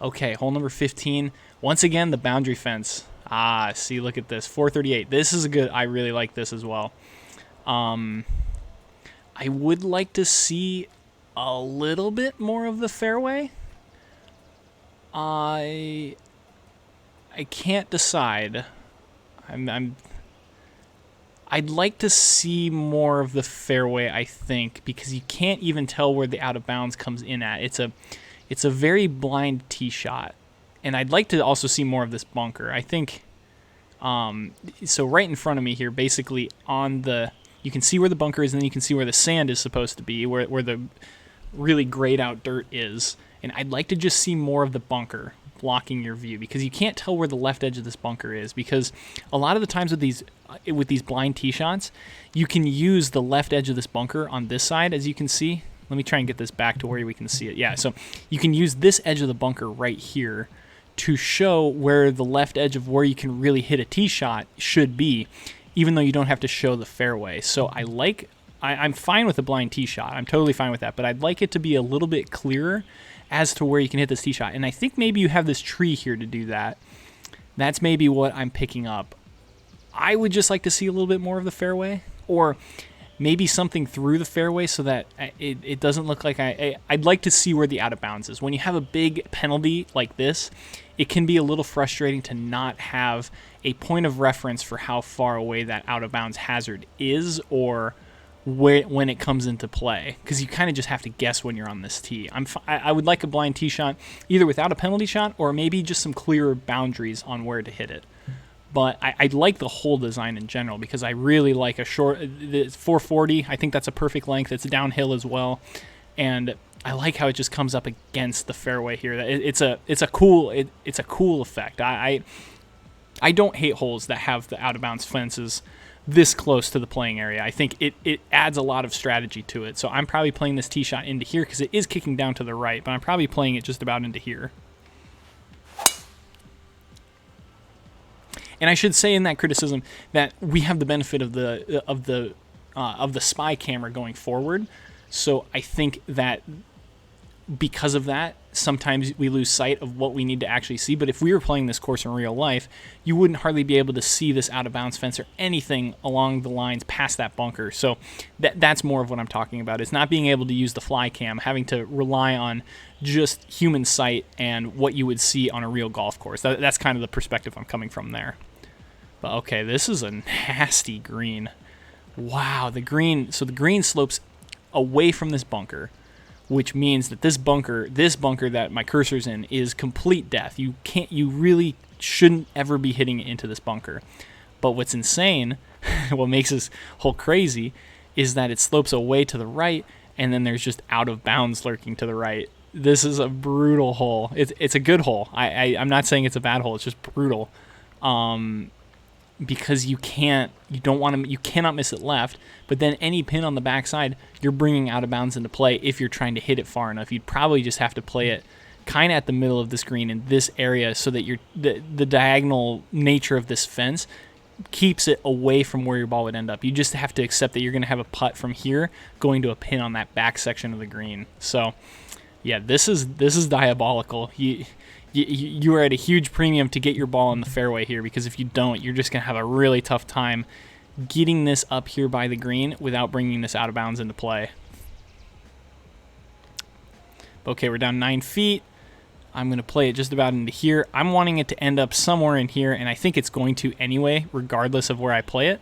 Okay, hole number 15. Once again, the boundary fence. Ah, see, look at this. 438. This is a good... I really like this as well. I would like to see a little bit more of the fairway. I can't decide. I'd like to see more of the fairway, I think, because you can't even tell where the out of bounds comes in at. It's a very blind tee shot, and I'd like to also see more of this bunker. I think so. Right in front of me here, basically on the, you can see where the bunker is, and then you can see where the sand is supposed to be, where the really grayed out dirt is. And I'd like to just see more of the bunker blocking your view, because you can't tell where the left edge of this bunker is, because a lot of the times with these blind tee shots, you can use the left edge of this bunker on this side, as you can see. Let me try and get this back to where we can see it. Yeah, so you can use this edge of the bunker right here to show where the left edge of where you can really hit a tee shot should be, even though you don't have to show the fairway. So I'm fine with a blind tee shot. I'm totally fine with that, but I'd like it to be a little bit clearer as to where you can hit this tee shot. And I think maybe you have this tree here to do that. That's maybe what I'm picking up. I would just like to see a little bit more of the fairway, or maybe something through the fairway so that it doesn't look like I'd like to see where the out of bounds is. When you have a big penalty like this, it can be a little frustrating to not have a point of reference for how far away that out of bounds hazard is, or when it comes into play, because you kind of just have to guess when you're on this tee. I would like a blind tee shot, either without a penalty shot or maybe just some clearer boundaries on where to hit it. But I like the hole design in general, because I really like a short 440. I think that's a perfect length. It's downhill as well, and I like how it just comes up against the fairway here. It's a cool effect. I don't hate holes that have the out of bounds fences this close to the playing area. I think it adds a lot of strategy to it. So I'm probably playing this tee shot into here, because it is kicking down to the right, but I'm probably playing it just about into here. And I should say in that criticism that we have the benefit of the spy camera going forward. So I think that because of that, sometimes we lose sight of what we need to actually see. But if we were playing this course in real life, you wouldn't hardly be able to see this out of bounds fence or anything along the lines past that bunker. So that's more of what I'm talking about. It's not being able to use the fly cam, having to rely on just human sight and what you would see on a real golf course. That's kind of the perspective I'm coming from there. But okay, this is a nasty green. Wow, the green slopes away from this bunker, which means that this bunker that my cursor's in is complete death. You really shouldn't ever be hitting it into this bunker. But what's insane, what makes this hole crazy, is that it slopes away to the right, and then there's just out of bounds lurking to the right. This is a brutal hole. It's a good hole. I'm not saying it's a bad hole. It's just brutal. Because you cannot miss it left, but then any pin on the backside, you're bringing out of bounds into play if you're trying to hit it far enough. You'd probably just have to play it kind of at the middle of the screen in this area, so that the diagonal nature of this fence keeps it away from where your ball would end up. You just have to accept that you're going to have a putt from here going to a pin on that back section of the green. So yeah, this is diabolical. You are at a huge premium to get your ball in the fairway here, because if you don't, you're just going to have a really tough time getting this up here by the green without bringing this out of bounds into play. Okay, we're down 9 feet. I'm going to play it just about into here. I'm wanting it to end up somewhere in here, and I think it's going to anyway, regardless of where I play it,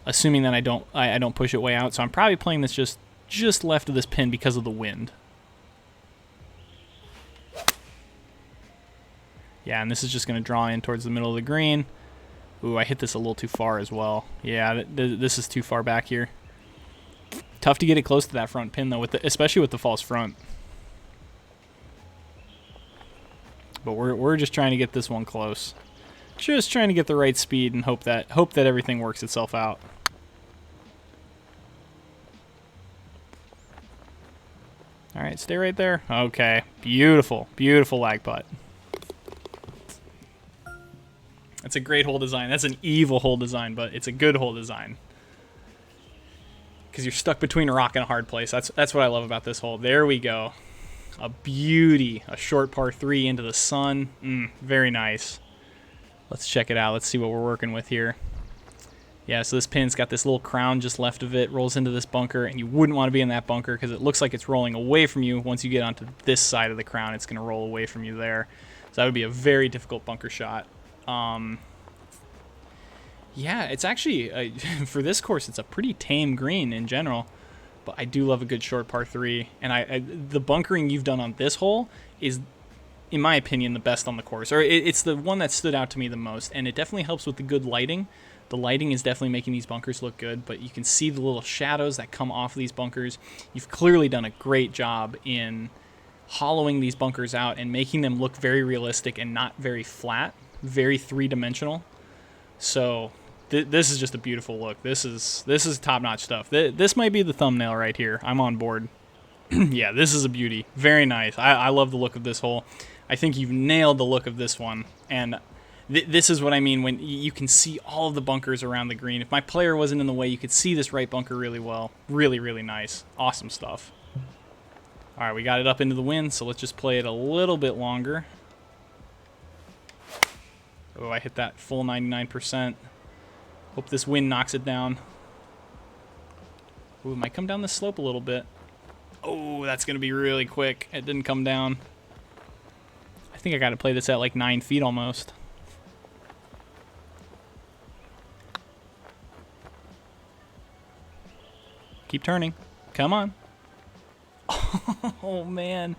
assuming that I don't push it way out. So I'm probably playing this just left of this pin because of the wind. Yeah, and this is just going to draw in towards the middle of the green. Ooh, I hit this a little too far as well. Yeah, this is too far back here. Tough to get it close to that front pin, though, especially with the false front. But we're just trying to get this one close. Just trying to get the right speed and hope that everything works itself out. All right, stay right there. Okay, beautiful, beautiful lag putt. That's a great hole design. That's an evil hole design, but it's a good hole design. Because you're stuck between a rock and a hard place. That's what I love about this hole. There we go. A beauty. A short par 3 into the sun. Very nice. Let's check it out. Let's see what we're working with here. Yeah, so this pin's got this little crown just left of it. Rolls into this bunker, and you wouldn't want to be in that bunker because it looks like it's rolling away from you. Once you get onto this side of the crown, it's going to roll away from you there. So that would be a very difficult bunker shot. Yeah, it's actually, for this course, it's a pretty tame green in general, but I do love a good short par 3, and the bunkering you've done on this hole is, in my opinion, the best on the course, or it's the one that stood out to me the most, and it definitely helps with the good lighting, The lighting is definitely making these bunkers look good, but you can see the little shadows that come off of these bunkers. You've clearly done a great job in hollowing these bunkers out and making them look very realistic and not very flat, very three-dimensional. So this is just a beautiful look. This is top-notch stuff. This might be the thumbnail right here. I'm on board. Yeah, this is a beauty. Very nice. I love the look of this hole. I think you've nailed the look of this one. And this is what I mean when you can see all of the bunkers around the green. If my player wasn't in the way, you could see this right bunker really well. Really, really nice. Awesome stuff. All right, we got it up into the wind, so let's just play it a little bit longer. Oh, I hit that full 99%. Hope this wind knocks it down. Ooh, it might come down the slope a little bit. Oh, that's going to be really quick. It didn't come down. I think I got to play this at like 9 feet almost. Keep turning. Come on. Oh, man.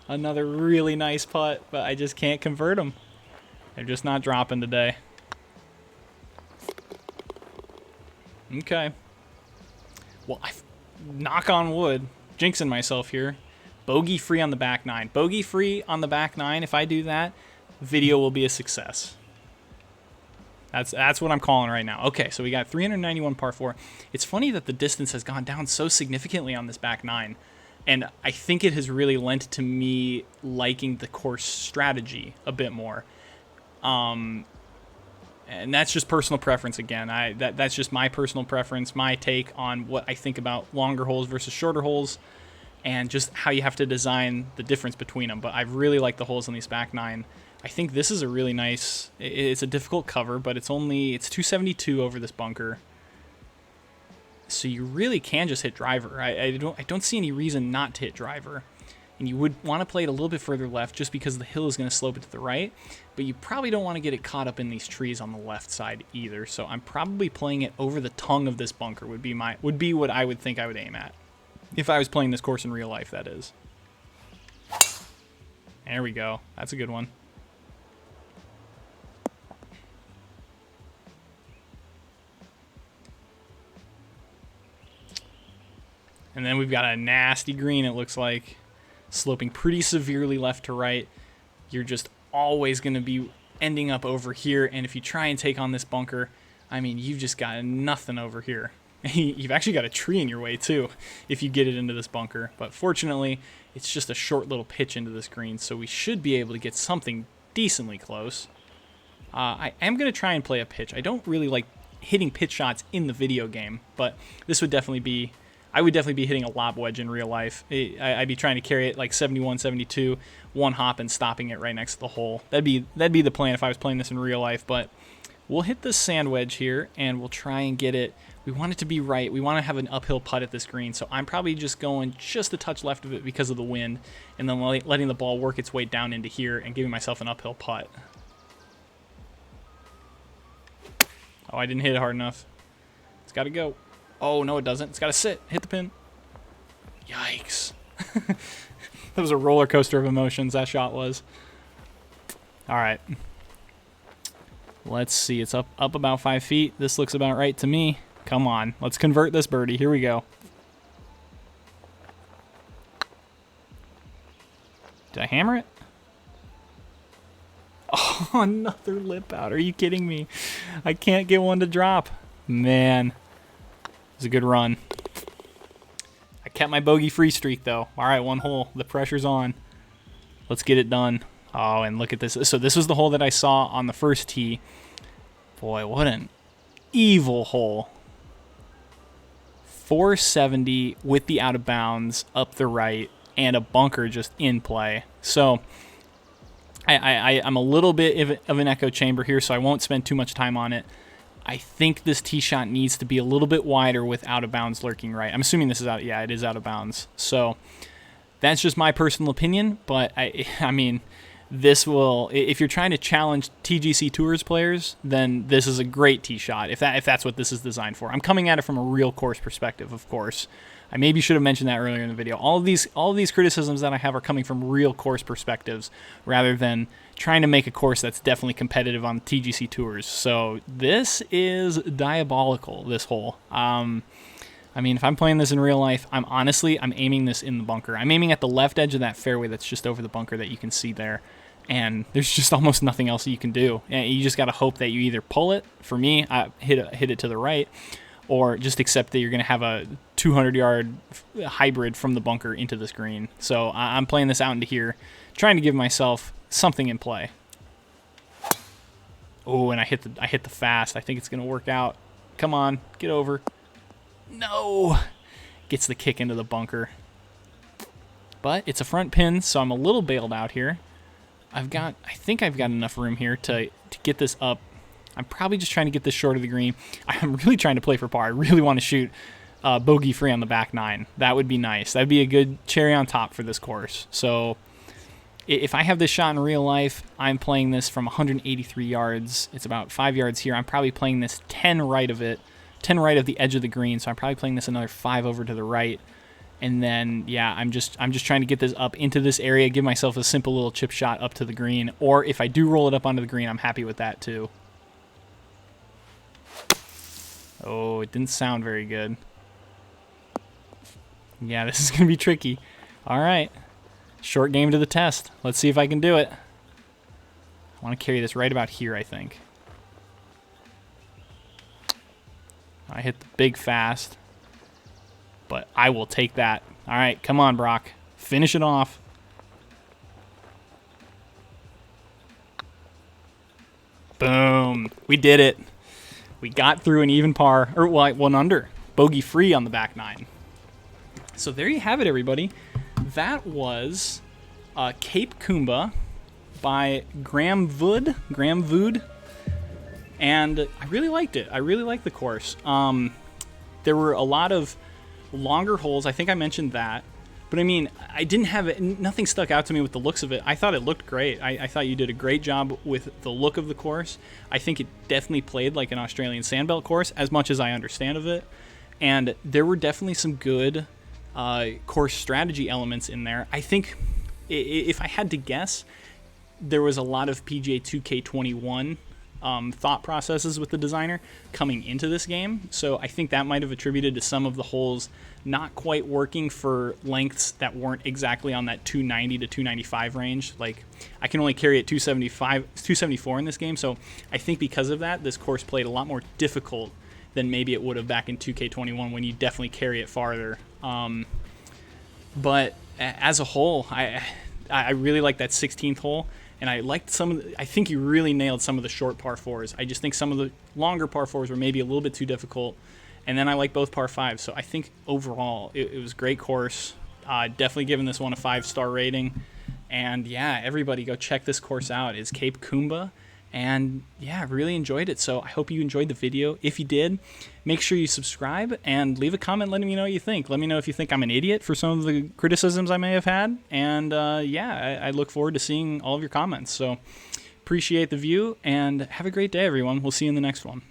Another really nice putt, but I just can't convert them. They're just not dropping today. Okay. Well, knock on wood. Jinxing myself here. Bogey free on the back nine. Bogey free on the back nine. If I do that, video will be a success. That's what I'm calling right now. Okay, so we got 391 par 4. It's funny that the distance has gone down so significantly on this back nine. And I think it has really lent to me liking the course strategy a bit more. And that's just personal preference again. That's just my personal preference, my take on what I think about longer holes versus shorter holes, and just how you have to design the difference between them. But I really like the holes on these back nine. I think this is a really nice. It's a difficult cover, but it's 272 over this bunker. So you really can just hit driver. I don't see any reason not to hit driver. And you would want to play it a little bit further left just because the hill is going to slope it to the right. But you probably don't want to get it caught up in these trees on the left side either. So I'm probably playing it over the tongue of this bunker would be what I would think I would aim at. If I was playing this course in real life, that is. There we go. That's a good one. And then we've got a nasty green, it looks like. Sloping pretty severely left to right. You're just always going to be ending up over here. And if you try and take on this bunker, I mean, you've just got nothing over here. You've actually got a tree in your way, too, if you get it into this bunker. But fortunately, it's just a short little pitch into this green, so we should be able to get something decently close. I am going to try and play a pitch. I don't really like hitting pitch shots in the video game, but this would definitely be... I would definitely be hitting a lob wedge in real life. I'd be trying to carry it like 71, 72, one hop and stopping it right next to the hole. That'd be the plan if I was playing this in real life. But we'll hit the sand wedge here, and we'll try and get it. We want it to be right. We want to have an uphill putt at this green, so I'm probably just going just a touch left of it because of the wind, and then letting the ball work its way down into here and giving myself an uphill putt. Oh, I didn't hit it hard enough. It's got to go. Oh, no, it doesn't. It's got to sit. Hit the pin. Yikes. That was a roller coaster of emotions, that shot was. All right. Let's see. It's up about 5 feet. This looks about right to me. Come on. Let's convert this birdie. Here we go. Did I hammer it? Oh, another lip out. Are you kidding me? I can't get one to drop. Man. It was a good run. I kept my bogey-free streak, though. All right, one hole. The pressure's on. Let's get it done. Oh, and look at this. So this was the hole that I saw on the first tee. Boy, what an evil hole. 470 with the out of bounds up the right and a bunker just in play. So I'm a little bit of an echo chamber here, so I won't spend too much time on it. I think this tee shot needs to be a little bit wider with out of bounds lurking right. I'm assuming this is out. Yeah, it is out of bounds. So that's just my personal opinion. But I mean, this will, if you're trying to challenge TGC Tours players, then this is a great tee shot, if that's what this is designed for. I'm coming at it from a real course perspective, of course. I maybe should have mentioned that earlier in the video. All of these criticisms that I have are coming from real course perspectives, rather than trying to make a course that's definitely competitive on TGC Tours. So this is diabolical, this hole. I mean, if I'm playing this in real life, I'm aiming this in the bunker. I'm aiming at the left edge of that fairway that's just over the bunker that you can see there. And there's just almost nothing else you can do. And you just got to hope that you either pull it. For me, I hit it to the right, or just accept that you're going to have a 200-yard hybrid from the bunker into this green. So I'm playing this out into here, trying to give myself something in play. Oh, and I hit the fast. I think it's going to work out. Come on, get over. No! Gets the kick into the bunker. But it's a front pin, so I'm a little bailed out here. I think I've got enough room here to get this up. I'm probably just trying to get this short of the green. I'm really trying to play for par. I really want to shoot bogey free on the back nine. That would be nice. That would be a good cherry on top for this course. So if I have this shot in real life, I'm playing this from 183 yards. It's about 5 yards here. I'm probably playing this 10 right of it. 10 right of the edge of the green, so I'm probably playing this another 5 over to the right. And then, yeah, I'm just trying to get this up into this area, give myself a simple little chip shot up to the green. Or if I do roll it up onto the green, I'm happy with that too. Oh, it didn't sound very good. Yeah, this is going to be tricky. All right. Short game to the test. Let's see if I can do it. I want to carry this right about here, I think. I hit the big fast, but I will take that. All right, come on, Brock. Finish it off. Boom. We did it. We got through an even par, or well, one under. Bogey free on the back nine. So there you have it, everybody. That was Cape Koomba by Graemevood. And I really liked it. I really liked the course. There were a lot of longer holes. I think I mentioned that. But I mean, I didn't have it. Nothing stuck out to me with the looks of it. I thought it looked great. I thought you did a great job with the look of the course. I think it definitely played like an Australian sandbelt course, as much as I understand of it. And there were definitely some good course strategy elements in there. I think if I had to guess, there was a lot of PGA 2K21 thought processes with the designer coming into this game. So I think that might have attributed to some of the holes not quite working for lengths that weren't exactly on that 290 to 295 range. Like, I can only carry it 274 in this game. So I think because of that, this course played a lot more difficult than maybe it would have back in 2K21 when you definitely carry it farther. But as a whole, I really like that 16th hole. And I liked I think you really nailed some of the short par fours. I just think some of the longer par fours were maybe a little bit too difficult. And then I like both par fives. So I think overall it was a great course. Definitely giving this one a 5-star rating. And yeah, everybody go check this course out. It's Cape Koomba. And yeah, I really enjoyed it. So I hope you enjoyed the video. If you did, make sure you subscribe and leave a comment letting me know what you think. Let me know if you think I'm an idiot for some of the criticisms I may have had. And yeah, I look forward to seeing all of your comments. So appreciate the view and have a great day, everyone. We'll see you in the next one.